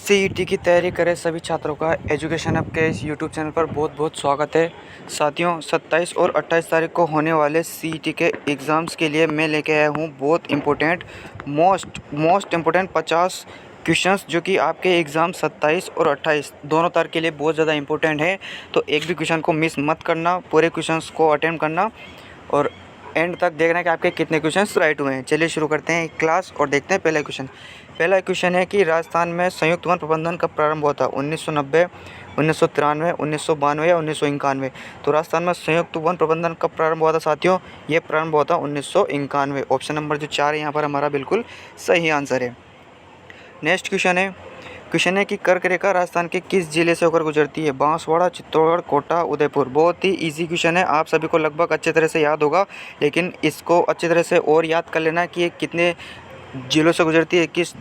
CET की तैयारी करे सभी छात्रों का एजुकेशन हब के इस यूट्यूब चैनल पर बहुत बहुत स्वागत है। साथियों, 27 और 28 तारीख को होने वाले सीईटी के एग्ज़ाम्स के लिए मैं लेके आया हूँ बहुत इम्पोर्टेंट मोस्ट इम्पोर्टेंट 50 क्वेश्चंस, जो कि आपके एग्ज़ाम 27 और 28 दोनों तारीख के लिए बहुत ज़्यादा इम्पोर्टेंट है। तो एक भी क्वेश्चन को मिस मत करना, पूरे क्वेश्चंस को अटेम्प्ट करना और एंड तक देखना कि आपके कितने क्वेश्चंस राइट हुए हैं। चलिए शुरू करते हैं क्लास और देखते हैं पहला क्वेश्चन है कि राजस्थान में संयुक्त वन प्रबंधन कब प्रारंभ हुआ था? 1990, 1993, 1992 या 1991? तो राजस्थान में संयुक्त वन प्रबंधन कब प्रारंभ हुआ था साथियों? ये प्रारंभ हुआ था 1991। ऑप्शन नंबर जो 4 है यहाँ पर हमारा बिल्कुल सही आंसर है। नेक्स्ट क्वेश्चन है कि कर्क रेखा राजस्थान के किस जिले से होकर गुजरती है? बांसवाड़ा, चित्तौड़गढ़, कोटा, उदयपुर। बहुत ही इजी क्वेश्चन है, आप सभी को लगभग अच्छे तरह से याद होगा, लेकिन इसको अच्छी तरह से और याद कर लेना कि ये कितने जिलों से गुजरती है, किस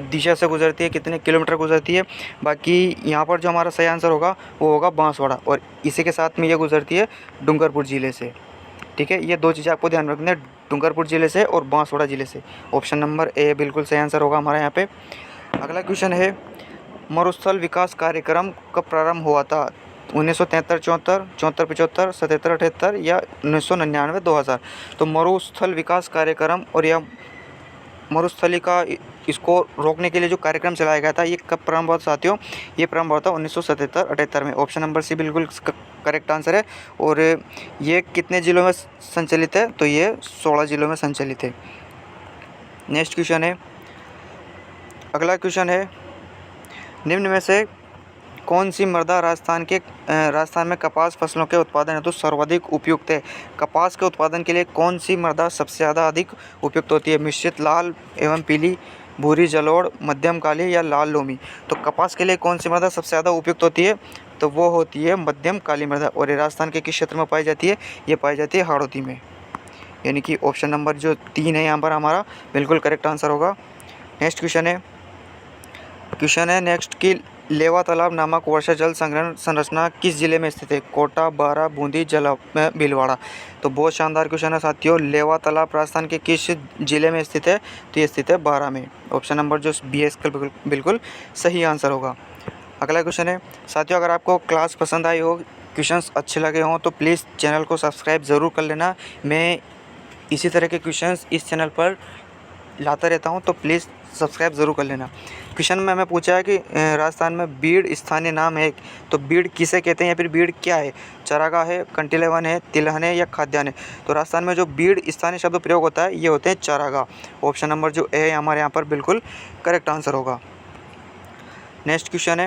दिशा से गुजरती है, कितने किलोमीटर गुजरती है। बाकी यहाँ पर जो हमारा सही आंसर होगा वो होगा बांसवाड़ा, और इसी के साथ में ये गुजरती है डूंगरपुर ज़िले से। ठीक है, ये दो चीज़ें आपको ध्यान रखनी है, डूंगरपुर ज़िले से और बांसवाड़ा ज़िले से। ऑप्शन नंबर ए बिल्कुल सही आंसर होगा हमारा यहाँ पे। अगला क्वेश्चन है, मरुस्थल विकास कार्यक्रम कब प्रारंभ हुआ था? 1973, 74, 74, 75, 77, 78 या 1999, 2000? तो मरुस्थल विकास कार्यक्रम और यह मरुस्थली का इसको रोकने के लिए जो कार्यक्रम चलाया गया था, ये कब प्रारंभ हुआ था साथियों? ये प्रारंभ हुआ था 1977, 78 में। ऑप्शन नंबर सी बिल्कुल करेक्ट आंसर है। और ये कितने ज़िलों में संचालित है? तो ये 16 ज़िलों में संचालित है। नेक्स्ट क्वेश्चन है, अगला क्वेश्चन है, निम्न में से कौन सी मृदा राजस्थान में कपास फसलों के उत्पादन हेतु सर्वाधिक उपयुक्त है? कपास के उत्पादन के लिए कौन सी मृदा सबसे ज़्यादा अधिक उपयुक्त होती है? मिश्रित लाल एवं पीली, भूरी जलोढ़, मध्यम काली या लाल लोमी? तो कपास के लिए कौन सी मृदा सबसे ज़्यादा उपयुक्त होती है? तो वो होती है मध्यम काली मृदा। और ये राजस्थान के किस क्षेत्र में पाई जाती है? ये पाई जाती है हाड़ौती में। यानी कि ऑप्शन नंबर जो 3 है यहाँ पर हमारा बिल्कुल करेक्ट आंसर होगा। नेक्स्ट क्वेश्चन है नेक्स्ट कि लेवा तालाब नामक वर्षा जल संग्रहण संरचना किस जिले में स्थित है? कोटा, बारा, बूंदी, भीलवाड़ा। तो बहुत शानदार क्वेश्चन है साथियों। लेवा तालाब राजस्थान के किस जिले में स्थित है? तो ये स्थित है बारा में। ऑप्शन नंबर जो बी है इसका बिल्कुल सही आंसर होगा। अगला क्वेश्चन है साथियों, अगर आपको क्लास पसंद आई हो, क्वेश्चंस अच्छे लगे हों, तो प्लीज़ चैनल को सब्सक्राइब ज़रूर कर लेना। मैं इसी तरह के क्वेश्चंस इस चैनल पर लाता रहता हूं, तो प्लीज़ सब्सक्राइब ज़रूर कर लेना। क्वेश्चन में हमें पूछा है कि राजस्थान में बीड़ स्थानीय नाम है, तो बीड़ किसे कहते हैं या फिर बीड़ क्या है? चारागाह है, कंटीलेवन है, तिलहन है या खाद्यान्न है? तो राजस्थान में जो बीड़ स्थानीय शब्द प्रयोग होता है ये होते हैं चारागाह। ऑप्शन नंबर जो ए है हमारे यहाँ पर बिल्कुल करेक्ट आंसर होगा। नेक्स्ट क्वेश्चन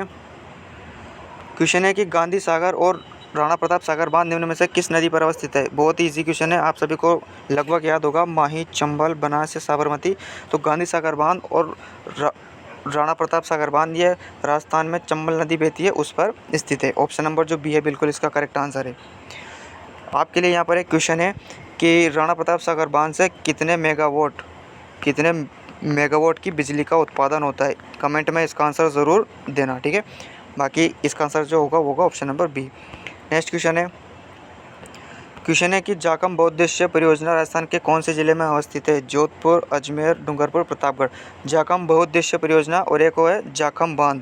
है कि गांधी सागर और राणा प्रताप सागर बांध निम्न में से किस नदी पर अवस्थित है? बहुत ही इजी क्वेश्चन है, आप सभी को लगभग याद होगा, माही, चंबल, बनास या साबरमती। तो गांधी सागर बांध और राणा प्रताप सागर बांध ये राजस्थान में चंबल नदी बहती है उस पर स्थित है। ऑप्शन नंबर जो बी है बिल्कुल इसका करेक्ट आंसर है। आपके लिए यहाँ पर एक क्वेश्चन है कि राणा प्रताप सागर बांध से कितने मेगावाट की बिजली का उत्पादन होता है? कमेंट में इसका आंसर ज़रूर देना, ठीक है। बाकी इसका आंसर जो होगा वो होगा option number B. Next question है कि जाखम बहुउद्देश्य परियोजना राजस्थान के कौन से जिले में अवस्थित है? जोधपुर, अजमेर, डूंगरपुर, प्रतापगढ़। जाखम बहुउद्देश्य परियोजना और एक वो है जाखम बांध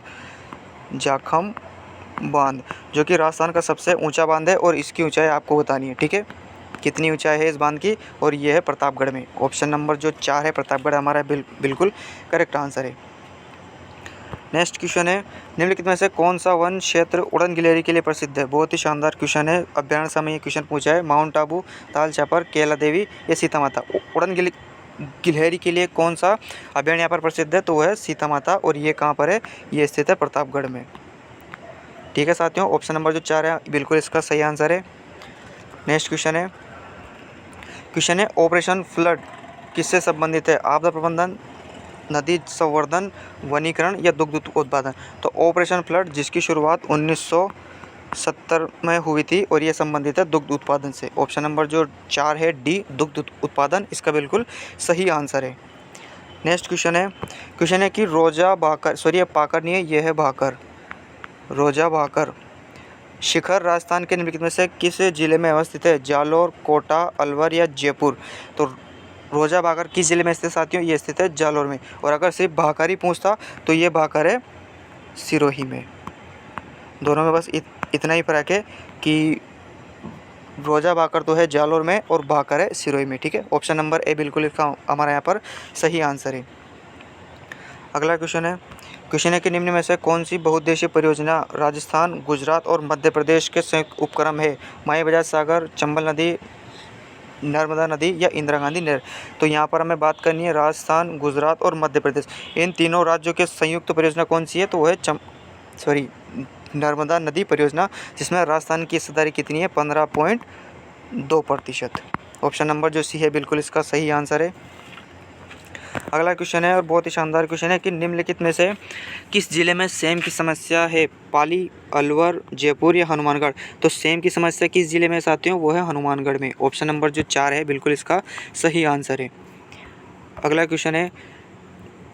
जो कि राजस्थान का सबसे ऊंचा बांध है, और इसकी ऊंचाई आपको बतानी है, ठीक है। कितनी ऊंचाई है इस बांध की? और ये है प्रतापगढ़ में। ऑप्शन नंबर जो 4 है प्रतापगढ़ हमारा बिल्कुल करेक्ट आंसर है। नेक्स्ट क्वेश्चन है, निम्नलिखित में से कौन सा वन क्षेत्र उड़न गिलहरी के लिए प्रसिद्ध है? बहुत ही शानदार क्वेश्चन है, अभ्यारण्य से हमें ये क्वेश्चन पूछा है। माउंट आबू, ताल छापर, केला देवी या सीता माता? उड़न गिलहरी के लिए कौन सा अभ्यारण्य यहाँ पर प्रसिद्ध है? तो वह है सीता माता, और ये कहाँ पर है? ये स्थित है प्रतापगढ़ में। ठीक है साथियों, ऑप्शन नंबर जो 4 है बिल्कुल इसका सही आंसर है। नेक्स्ट क्वेश्चन है ऑपरेशन फ्लड किससे संबंधित है? आपदा प्रबंधन, नदी संवर्धन, वनीकरण या दुग्ध उत्पादन? तो ऑपरेशन फ्लड जिसकी शुरुआत 1970 में हुई थी, और ये संबंधित है दुग्ध उत्पादन से। ऑप्शन नंबर जो 4 है डी, दुग्ध उत्पादन, इसका बिल्कुल सही आंसर है। नेक्स्ट क्वेश्चन है कि रोजा भाकर, सॉरी पाकर नहीं है, ये है भाकर, रोजा भाकर शिखर राजस्थान के निम्नलिखित में से किस जिले में अवस्थित है? जालोर, कोटा, अलवर या जयपुर? तो रोजा भाकर किस ज़िले में स्थित है साथियों? ये स्थित है जालौर में। और अगर सिर्फ भाकर ही पूछता तो ये भाकर है सिरोही में। दोनों में बस इतना ही फ़र्क है कि रोजा भाकर तो है जालौर में और भाकर है सिरोही में। ठीक है, ऑप्शन नंबर ए बिल्कुल इसका हमारा यहाँ पर सही आंसर है। अगला क्वेश्चन है कि निम्न में से कौन सी बहुउद्देशीय परियोजना राजस्थान, गुजरात और मध्य प्रदेश के संयुक्त उपक्रम है? माई बजाज सागर, चंबल नदी, नर्मदा नदी या इंदिरा गांधी नहर। तो यहाँ पर हमें बात करनी है राजस्थान, गुजरात और मध्य प्रदेश, इन तीनों राज्यों के संयुक्त परियोजना कौन सी है? तो वो है नर्मदा नदी परियोजना, जिसमें राजस्थान की हिस्सेदारी कितनी है? 15.2%। ऑप्शन नंबर जो सी है बिल्कुल इसका सही आंसर है। अगला क्वेश्चन है और बहुत ही शानदार क्वेश्चन है कि निम्नलिखित में से किस जिले में सेम की समस्या है? पाली, अलवर, जयपुर या हनुमानगढ़। तो सेम की समस्या किस जिले में साथियों? वो है हनुमानगढ़ में। ऑप्शन नंबर जो 4 है बिल्कुल इसका सही आंसर है। अगला क्वेश्चन है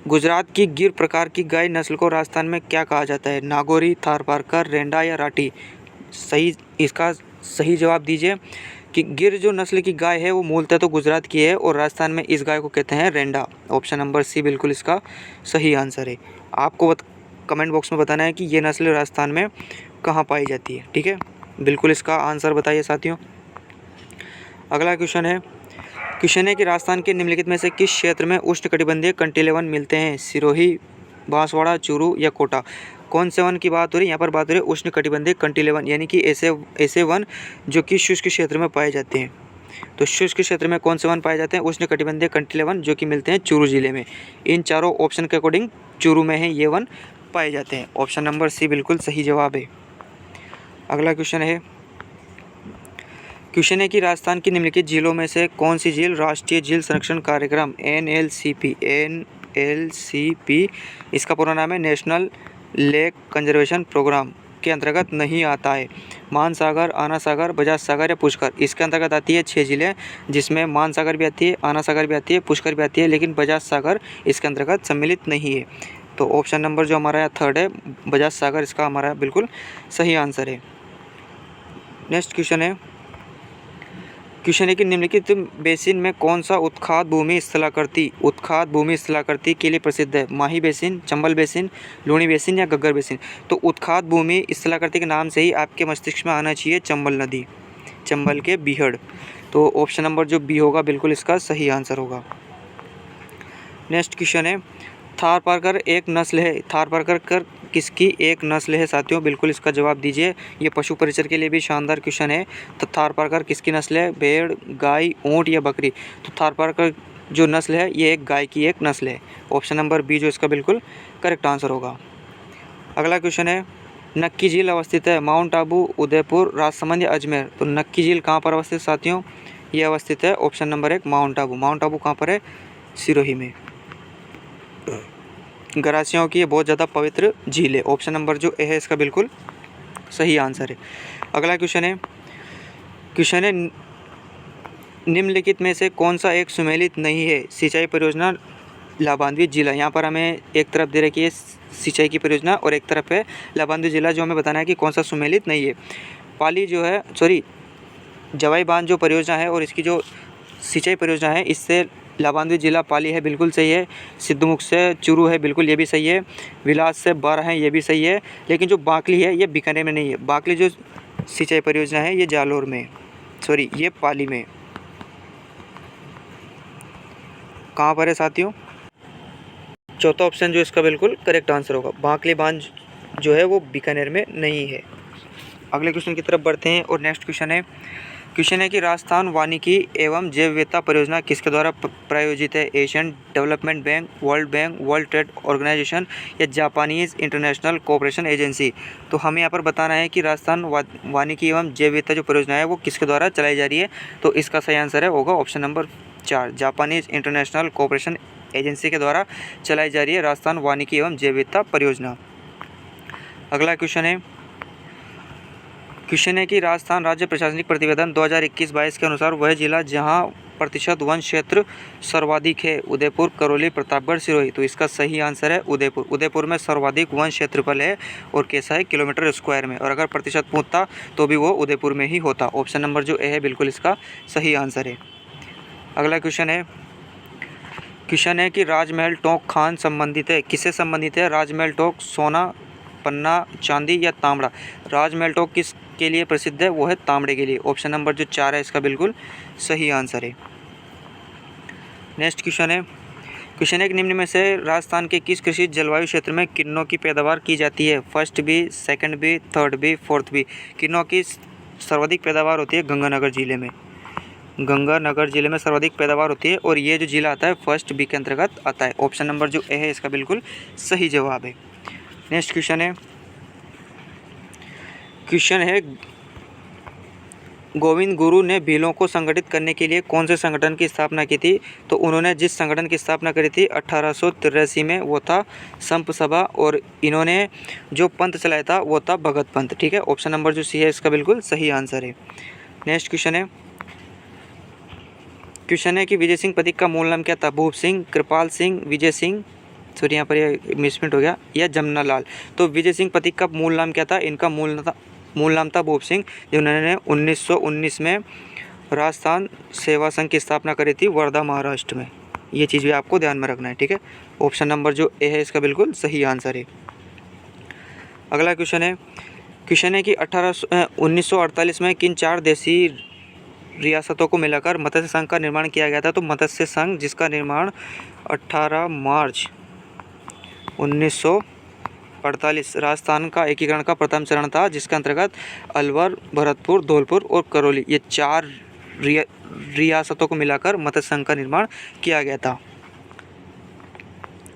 गुजरात की गिर प्रकार की गाय नस्ल को राजस्थान में क्या कहा जाता है? नागौरी, थारपारकर, रेंडा या राठी। इसका सही जवाब दीजिए कि गिर जो नस्ल की गाय है वो मूलतः तो गुजरात की है और राजस्थान में इस गाय को कहते हैं रेंडा। ऑप्शन नंबर सी बिल्कुल इसका सही आंसर है। आपको कमेंट बॉक्स में बताना है कि ये नस्ल राजस्थान में कहाँ पाई जाती है। ठीक है, बिल्कुल इसका आंसर बताइए साथियों। अगला क्वेश्चन है कि राजस्थान के निम्नलिखित में से किस क्षेत्र में उष्णकटिबंधीय कंटीले वन मिलते हैं? सिरोही, बांसवाड़ा, चूरू या कोटा। कौन से वन की बात हो रही है? यहाँ पर बात हो रही है उष्णकटिबंधीय कंटीले वन, यानी कि ऐसे वन जो कि शुष्क क्षेत्र में पाए जाते हैं। तो शुष्क क्षेत्र में कौन से वन पाए जाते हैं? उष्णकटिबंधीय कंटीले वन, जो कि मिलते हैं चूरू जिले में। इन चारों ऑप्शन के अकॉर्डिंग चूरू में है ये वन पाए जाते हैं। ऑप्शन नंबर सी बिल्कुल सही जवाब है। अगला क्वेश्चन है कि राजस्थान की निम्नलिखित झीलों में से कौन सी झील राष्ट्रीय झील संरक्षण कार्यक्रम NLCP इसका पूरा नाम है नेशनल लेक कंजर्वेशन प्रोग्राम के अंतर्गत नहीं आता है? मानसागर, आना सागर, बजाज सागर या पुष्कर। इसके अंतर्गत आती है 6 जिलें, जिसमें मानसागर भी आती है, आना सागर भी आती है, पुष्कर भी आती है, लेकिन बजाज सागर इसके अंतर्गत सम्मिलित नहीं है। तो ऑप्शन नंबर जो हमारा यहाँ 3rd है, बजाज सागर, इसका हमारा बिल्कुल सही आंसर है। नेक्स्ट क्वेश्चन है कि निम्नलिखित बेसिन में कौन सा उत्खात भूमि स्थलाकृति के लिए प्रसिद्ध है? Mahi basin, Chambal basin, Luni basin या घग्गर बेसिन। तो उत्खात भूमि स्थलाकृति के नाम से ही आपके मस्तिष्क में आना चाहिए चंबल नदी, चंबल के बीहड़। तो ऑप्शन नंबर जो बी होगा बिल्कुल इसका सही आंसर होगा। नेक्स्ट क्वेश्चन है थारपारकर एक नस्ल है। थारपारकर किसकी एक नस्ल है साथियों? बिल्कुल इसका जवाब दीजिए। ये पशु परिचर के लिए भी शानदार क्वेश्चन है। तो थारपारकर किसकी नस्ल है? भेड़, गाय, ऊंट या बकरी। तो थारपारकर जो नस्ल है ये एक गाय की एक नस्ल है। ऑप्शन नंबर बी जो इसका बिल्कुल करेक्ट आंसर होगा। अगला क्वेश्चन है नक्की झील अवस्थित है माउंट आबू, उदयपुर, राजसमंद या अजमेर। तो नक्की झील कहाँ पर अवस्थित साथियों? ये अवस्थित है option number 1 mount Abu. Mount Abu कहाँ पर है? सिरोही में। गरासियों की ये बहुत ज़्यादा पवित्र झील है। ऑप्शन नंबर जो ए है इसका बिल्कुल सही आंसर है। अगला क्वेश्चन है निम्नलिखित में से कौन सा एक सुमेलित नहीं है? सिंचाई परियोजना लाभान्वित जिला। यहाँ पर हमें एक तरफ दे रखी है सिंचाई की परियोजना और एक तरफ है लाभान्वित जिला, जो हमें बताना है कि कौन सा सुमेलित नहीं है। पाली जो है जवाई बांध जो परियोजना है और इसकी जो सिंचाई परियोजना है इससे लाभान्वित जिला पाली है, बिल्कुल सही है। सिद्धमुख से चूरू है, बिल्कुल ये भी सही है। विलास से बारा है, ये भी सही है। लेकिन जो बाकली है ये बीकानेर में नहीं है। बाकली जो सिंचाई परियोजना है ये जालौर में, ये पाली में। कहाँ पर है साथियों? चौथा ऑप्शन जो इसका बिल्कुल करेक्ट आंसर होगा। बाकली बांध जो है वो बीकानेर में नहीं है। अगले क्वेश्चन की तरफ बढ़ते हैं और नेक्स्ट क्वेश्चन है कि राजस्थान वानिकी एवं जैव विविधता परियोजना किसके द्वारा प्रायोजित है? Asian Development Bank, World Trade Organisation या जापानीज इंटरनेशनल कोऑपरेशन एजेंसी। तो हमें यहाँ पर बताना है कि राजस्थान वानिकी एवं जैव विविधता जो परियोजना है वो किसके द्वारा चलाई जा रही है? तो इसका सही आंसर होगा option number 4 Japanese International Cooperation agency के द्वारा चलाई जा रही है राजस्थान वानिकी एवं जैव विविधता परियोजना। अगला क्वेश्चन है कि राजस्थान राज्य प्रशासनिक प्रतिवेदन 2021-22 के अनुसार वह जिला जहां प्रतिशत वन क्षेत्र सर्वाधिक है उदयपुर, करौली, प्रतापगढ़, सिरोही। तो इसका सही आंसर है उदयपुर। उदयपुर में सर्वाधिक वन क्षेत्रफल है और कैसा है? किलोमीटर स्क्वायर में। और अगर प्रतिशत पूछता तो भी वो उदयपुर में ही होता। ऑप्शन नंबर जो ए है बिल्कुल इसका सही आंसर है। अगला क्वेश्चन क्वेश्चन है कि राजमहल टोंक खान संबंधित है, किससे संबंधित है? राजमहल टोंक सोना, पन्ना, चांदी या तांबड़ा? राजमहल टोंक किस के लिए प्रसिद्ध है? वो है तांबड़े के लिए। ऑप्शन नंबर जो 4 है इसका बिल्कुल सही आंसर है। नेक्स्ट क्वेश्चन है, क्वेश्चन एक, निम्न में से राजस्थान के किस कृषि जलवायु क्षेत्र में किन्नों की पैदावार की जाती है? First B, second B, third B, fourth B. किन्नों की सर्वाधिक पैदावार होती है गंगानगर जिले में। गंगानगर जिले में सर्वाधिक पैदावार होती है और ये जो जिला आता है फर्स्ट बी के अंतर्गत आता है। ऑप्शन नंबर जो ए है इसका बिल्कुल सही जवाब है। नेक्स्ट क्वेश्चन है, क्वेश्चन है गोविंद गुरु ने भीलों को संगठित करने के लिए कौन से संगठन की स्थापना की थी? तो उन्होंने जिस संगठन की स्थापना करी थी 1883 में वो था संप सभा, और इन्होंने जो पंथ चलाया था वो था भगत पंथ। ठीक है, ऑप्शन नंबर जो सी है इसका बिल्कुल सही आंसर है। नेक्स्ट क्वेश्चन है, क्वेश्चन है कि विजय सिंह प्रतीक का मूल नाम क्या था? भूप सिंह, कृपाल सिंह, विजय सिंह, सॉरी यहाँ पर ये मिसप्रिंट हो गया, या जमुना लाल। तो विजय सिंह प्रतीक का मूल नाम क्या था? इनका मूल नाम था भूप सिंह, जिन्होंने 1919 में राजस्थान सेवा संघ की स्थापना करी थी वर्धा महाराष्ट्र में। ये चीज़ भी आपको ध्यान में रखना है। ठीक है, ऑप्शन नंबर जो ए है इसका बिल्कुल सही आंसर है। अगला क्वेश्चन है, क्वेश्चन है कि 1948 में किन 4 देशी रियासतों को मिलाकर मत्स्य संघ का निर्माण किया गया था? तो मत्स्य संघ जिसका निर्माण 18 मार्च 1948 राजस्थान का एकीकरण का प्रथम चरण था, जिसके अंतर्गत अलवर, भरतपुर, धौलपुर और करौली ये 4 रियासतों को मिलाकर मत्स्य संघ का निर्माण किया गया था।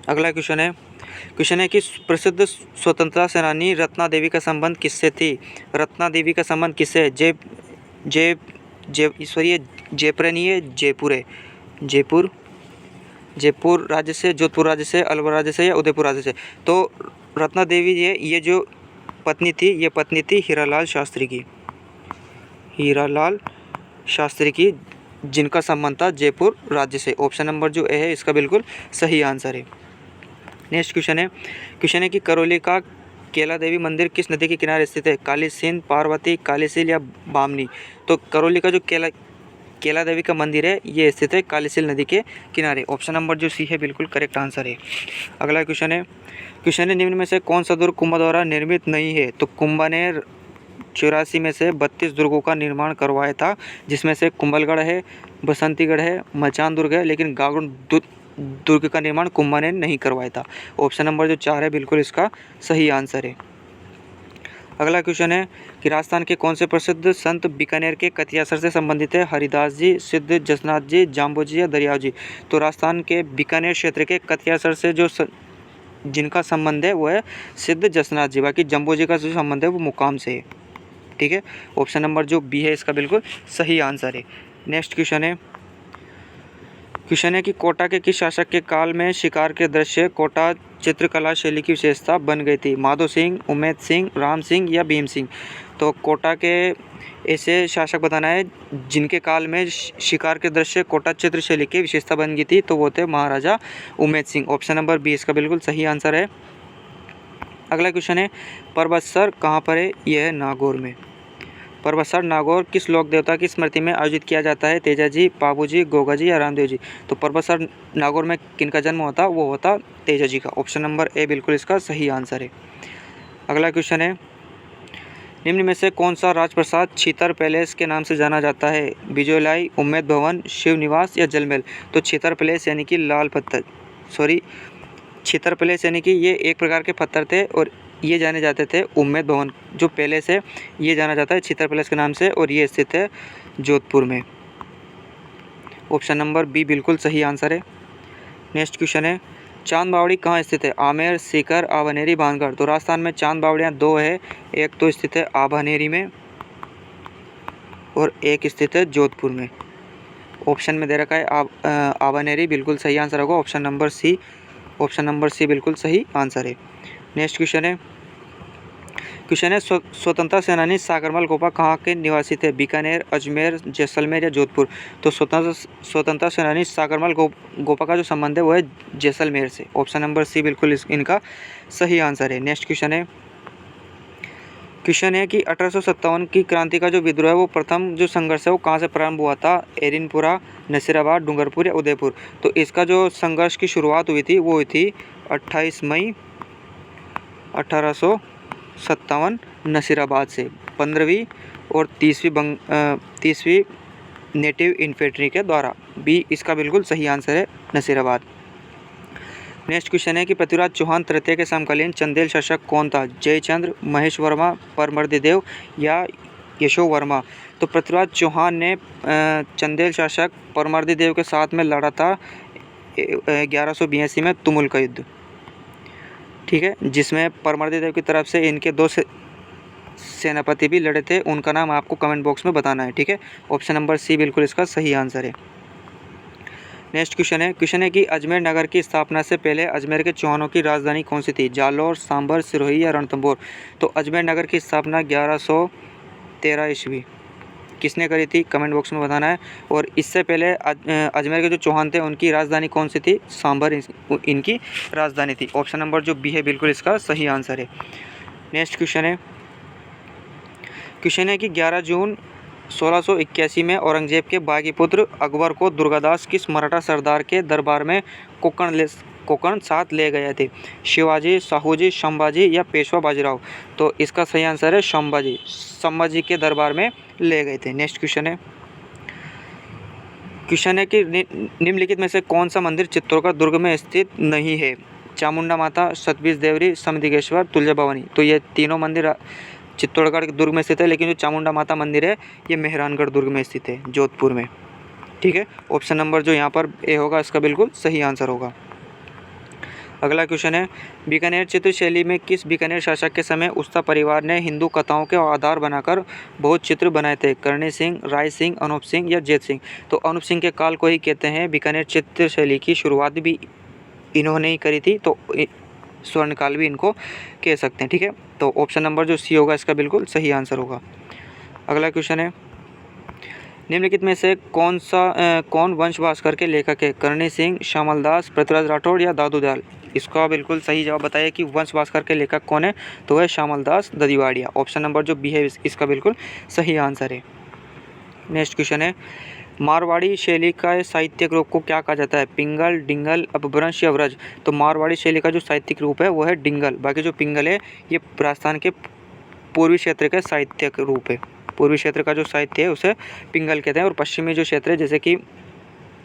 अगला क्वेश्चन है, क्वेश्चन है कि प्रसिद्ध स्वतंत्रता सेनानी रत्ना देवी का संबंध किससे थी? रत्ना देवी का संबंध किससे? जयपुर नहीं है, जयपुर है। जयपुर राज्य से, जोधपुर राज्य से, अलवर राज्य से या उदयपुर राज्य से। तो रत्ना देवी ये जो पत्नी थी, ये पत्नी थी हीरालाल शास्त्री की। हीरालाल शास्त्री की, जिनका संबंध था जयपुर राज्य से। ऑप्शन नंबर जो ए है इसका बिल्कुल सही आंसर है। नेक्स्ट क्वेश्चन है, क्वेश्चन है कि करौली का केला देवी मंदिर किस नदी के किनारे स्थित है? काली सिंध, पार्वती, कालीसील या बामनी? तो करौली का जो केला देवी का मंदिर है ये स्थित है कालीसील नदी के किनारे। ऑप्शन नंबर जो सी है बिल्कुल करेक्ट आंसर है। अगला क्वेश्चन है, क्वेश्चन है निम्न में से कौन सा दुर्ग कुंभा द्वारा निर्मित नहीं है? तो कुंभा ने 84 में से 32 दुर्गों का निर्माण करवाया था, जिसमें से कुंभलगढ़ है, बसंतीगढ़ है, मचान दुर्ग है, लेकिन गागुड़ दुर्ग का निर्माण कुंभा ने नहीं करवाया था। ऑप्शन नंबर जो 4 है बिल्कुल इसका सही आंसर है। अगला क्वेश्चन है कि राजस्थान के कौन से प्रसिद्ध संत बीकानेर के कथियासर से संबंधित है? हरिदास जी, सिद्ध जसनाथ जी, जाम्बो जी या दरियाव जी? तो राजस्थान के बीकानेर क्षेत्र के कथियासर से जो जिनका संबंध है वो है सिद्ध जसनाथ जी, बाकी जम्बो जी का जो संबंध है वो मुकाम से है। ठीक है, ऑप्शन नंबर जो बी है इसका बिल्कुल सही आंसर है। नेक्स्ट क्वेश्चन है, क्वेश्चन है कि कोटा के किस शासक के काल में शिकार के दृश्य कोटा चित्रकला शैली की विशेषता बन गई थी? माधो सिंह, उमेद सिंह, राम सिंह या भीम सिंह? तो कोटा के ऐसे शासक बताना है जिनके काल में शिकार के दृश्य कोटा चित्र शैली की विशेषता बन गई थी, तो वो थे महाराजा उमेद सिंह। ऑप्शन नंबर 20 इसका बिल्कुल सही आंसर है। अगला क्वेश्चन है, परबतसर कहाँ पर है? यह है नागौर में। परबतसर नागौर किस लोक देवता की स्मृति में आयोजित किया जाता है? तेजा जी, पाबू जी, गोगा जी या रामदेव जी? तो परबतसर नागौर में किनका जन्म होता? वो होता तेजा जी का। ऑप्शन नंबर ए बिल्कुल इसका सही आंसर है। अगला क्वेश्चन है, निम्न में से कौन सा राजप्रसाद छीतर पैलेस के नाम से जाना जाता है? बिजोलाई, उम्मेद भवन, शिव निवास या जलमहल? तो छीतर पैलेस यानी कि लाल पत्थर, छीतर पैलेस यानी कि ये एक प्रकार के पत्थर थे और ये जाने जाते थे उम्मेद भवन जो पैलेस है ये जाना जाता है छीतर पैलेस के नाम से, और ये स्थित है जोधपुर में। ऑप्शन नंबर बी बिल्कुल सही आंसर है। नेक्स्ट क्वेश्चन है, चांद बावड़ी कहाँ स्थित है? आमेर, सीकर, आभानेरी, भानगढ़? तो राजस्थान में चांद बावड़ियाँ 2 है, एक तो स्थित है आभानेरी में और एक स्थित है जोधपुर में। ऑप्शन में दे रखा है आभानेरी, बिल्कुल सही आंसर होगा option number C. Option number C बिल्कुल सही आंसर है। नेक्स्ट क्वेश्चन है, क्वेश्चन है स्वतंत्रता सेनानी सागरमल गोपा कहाँ के निवासी थे? बीकानेर, अजमेर, जैसलमेर या जोधपुर? तो स्वतंत्रता सेनानी सागरमल गोपा का जो संबंध है वो है जैसलमेर से। ऑप्शन नंबर सी बिल्कुल इनका सही आंसर है। नेक्स्ट क्वेश्चन है, क्वेश्चन है कि 1857 की क्रांति का जो विद्रोह है वो प्रथम जो संघर्ष है वो कहाँ से प्रारंभ हुआ था? एरिनपुरा, नसीराबाद, डूंगरपुर या उदयपुर। तो इसका जो संघर्ष की शुरुआत हुई थी वो हुई थी 28 मई 1857 नसीराबाद से। 15वीं और 30वीं नेटिव इन्फेंट्री के द्वारा। बी इसका बिल्कुल सही आंसर है, नसीराबाद। नेक्स्ट क्वेश्चन है कि पृथ्वीराज चौहान तृतीय के समकालीन चंदेल शासक कौन था? जयचंद्र, महेश वर्मा, परमर्दिदेव या यशो वर्मा। तो पृथ्वीराज चौहान ने चंदेल शासक परमर्दिदेव के साथ में लड़ा था 1182 में तुमुल का युद्ध, ठीक है, जिसमें परमर्दिदेव की तरफ से इनके 2 सेनापति भी लड़े थे। उनका नाम आपको कमेंट बॉक्स में बताना है, ठीक है। ऑप्शन नंबर सी बिल्कुल इसका सही आंसर है। नेक्स्ट क्वेश्चन है कि अजमेर नगर की स्थापना से पहले अजमेर के चौहानों की राजधानी कौन सी थी? जालौर, सांभर, सिरोही या रणथंभौर। तो अजमेर नगर की स्थापना 1113 ईस्वी किसने करी थी? कमेंट बॉक्स में बताना है। और इससे पहले अजमेर के जो चौहान थे उनकी राजधानी कौन सी थी? सांभर इनकी राजधानी थी। ऑप्शन नंबर जो बी है बिल्कुल इसका सही आंसर है। नेक्स्ट क्वेश्चन है कि 11 जून 1681 में औरंगजेब के बागी पुत्र अकबर को दुर्गादास किस मराठा सरदार के दरबार में कोकण साथ ले गए थे? शिवाजी, साहूजी, संभाजी या पेशवा बाजीराव। तो इसका सही आंसर है संभाजी के दरबार में ले गए थे। नेक्स्ट क्वेश्चन है कि निम्नलिखित में से कौन सा मंदिर चित्तौड़गढ़ दुर्ग में स्थित नहीं है? चामुंडा माता, सतबीज देवरी, समदिगेश्वर, तुलजा भवानी। तो ये तीनों मंदिर चित्तौड़गढ़ दुर्ग में स्थित है, लेकिन जो चामुंडा माता मंदिर है ये मेहरानगढ़ दुर्ग में स्थित है, जोधपुर में, ठीक है। ऑप्शन नंबर जो यहाँ पर ए होगा इसका बिल्कुल सही आंसर होगा। अगला क्वेश्चन है बीकानेर चित्र शैली में किस बीकानेर शासक के समय उस्ता परिवार ने हिंदू कथाओं के आधार बनाकर बहुत चित्र बनाए थे? करणी सिंह, राय सिंह, अनूप सिंह या जेत सिंह। तो अनूप सिंह के काल को ही कहते हैं बीकानेर चित्र शैली की शुरुआत भी इन्होंने ही करी थी, तो स्वर्णकाल भी इनको कह सकते हैं, ठीक है। तो ऑप्शन नंबर जो सी होगा इसका बिल्कुल सही आंसर होगा। अगला क्वेश्चन है निम्नलिखित में से कौन वंश भास्कर के लेखक है? करणी सिंह, श्यामल दास, पृथ्वीराज राठौड़ या दादू दयाल। इसका बिल्कुल सही जवाब बताइए कि वंश भास्कर के लेखक कौन है? तो है श्यामल दास ददिवाड़िया। ऑप्शन नंबर जो बी है इसका बिल्कुल सही आंसर है। नेक्स्ट क्वेश्चन है मारवाड़ी शैली का साहित्यिक रूप को क्या कहा जाता है? पिंगल, डिंगल, अपभ्रंश या व्रज। तो मारवाड़ी शैली का जो साहित्यिक रूप है वो है डिंगल। बाकी जो पिंगल है ये राजस्थान के पूर्वी क्षेत्र का साहित्यिक रूप है। पूर्वी क्षेत्र का जो साहित्य है उसे पिंगल कहते हैं, और पश्चिमी जो क्षेत्र है जैसे कि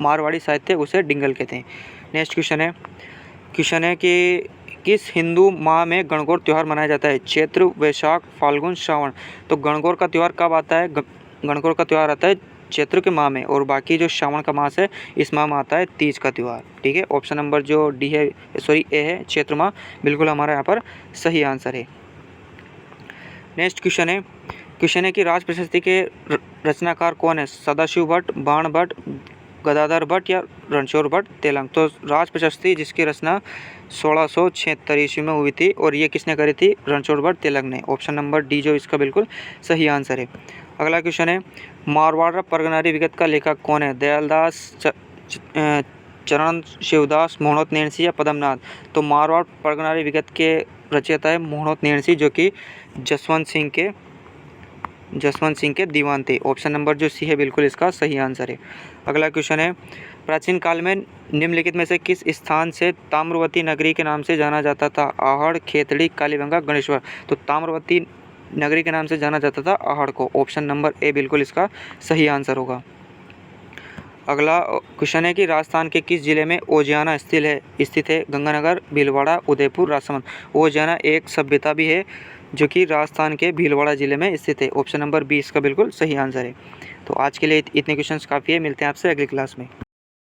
मारवाड़ी साहित्य उसे डिंगल कहते हैं। नेक्स्ट क्वेश्चन है कि किस हिंदू माह में गणगौर त्यौहार मनाया जाता है? चैत्र, वैशाख, फाल्गुन, श्रावण। तो गणगौर का त्यौहार कब आता है? गणगौर का त्यौहार आता है चैत्र के माह में, और बाकी जो श्रावण का मास है इस माह में आता है तीज का त्यौहार, ठीक है। ऑप्शन नंबर जो डी है ए है चैत्र माह, बिल्कुल हमारा यहाँ पर सही आंसर है। नेक्स्ट क्वेश्चन है कि राज प्रशस्ति के रचनाकार कौन है? सदाशिव भट्ट, बाण भट्ट, गदाधर भट्ट या रणछोड़ भट्ट तेलंग। तो राज प्रशस्ति जिसकी रचना 1676 ईस्वी में हुई थी, और ये किसने करी थी? रणछोड़ भट्ट तेलंग ने। ऑप्शन नंबर डी जो इसका बिल्कुल सही आंसर है। अगला क्वेश्चन है मारवाड़ परगनारी विगत का लेखक कौन है? दयालदास, चरण शिवदास, मोहनोत नैणसी या पद्मनाथ। तो मारवाड़ परगनारी विगत के रचयिता है मोहनोत नैणसी, जो कि जसवंत सिंह के दीवान थे। ऑप्शन नंबर जो सी है बिल्कुल इसका सही आंसर है। अगला क्वेश्चन है प्राचीन काल में निम्नलिखित में से किस स्थान से ताम्रवती नगरी के नाम से जाना जाता था? आहड़, खेतड़ी, कालीबंगा, गणेश्वर। तो ताम्रवती नगरी के नाम से जाना जाता था आहड़ को। ऑप्शन नंबर ए बिल्कुल इसका सही आंसर होगा। अगला क्वेश्चन है कि राजस्थान के किस जिले में ओजियाना स्थित है? गंगानगर, भीलवाड़ा, उदयपुर, राजसमंद। ओजियाना एक सभ्यता भी है जो कि राजस्थान के भीलवाड़ा जिले में स्थित है। ऑप्शन नंबर बी इसका बिल्कुल सही आंसर है। तो आज के लिए इतने क्वेश्चंस काफ़ी है। मिलते हैं आपसे अगली क्लास में।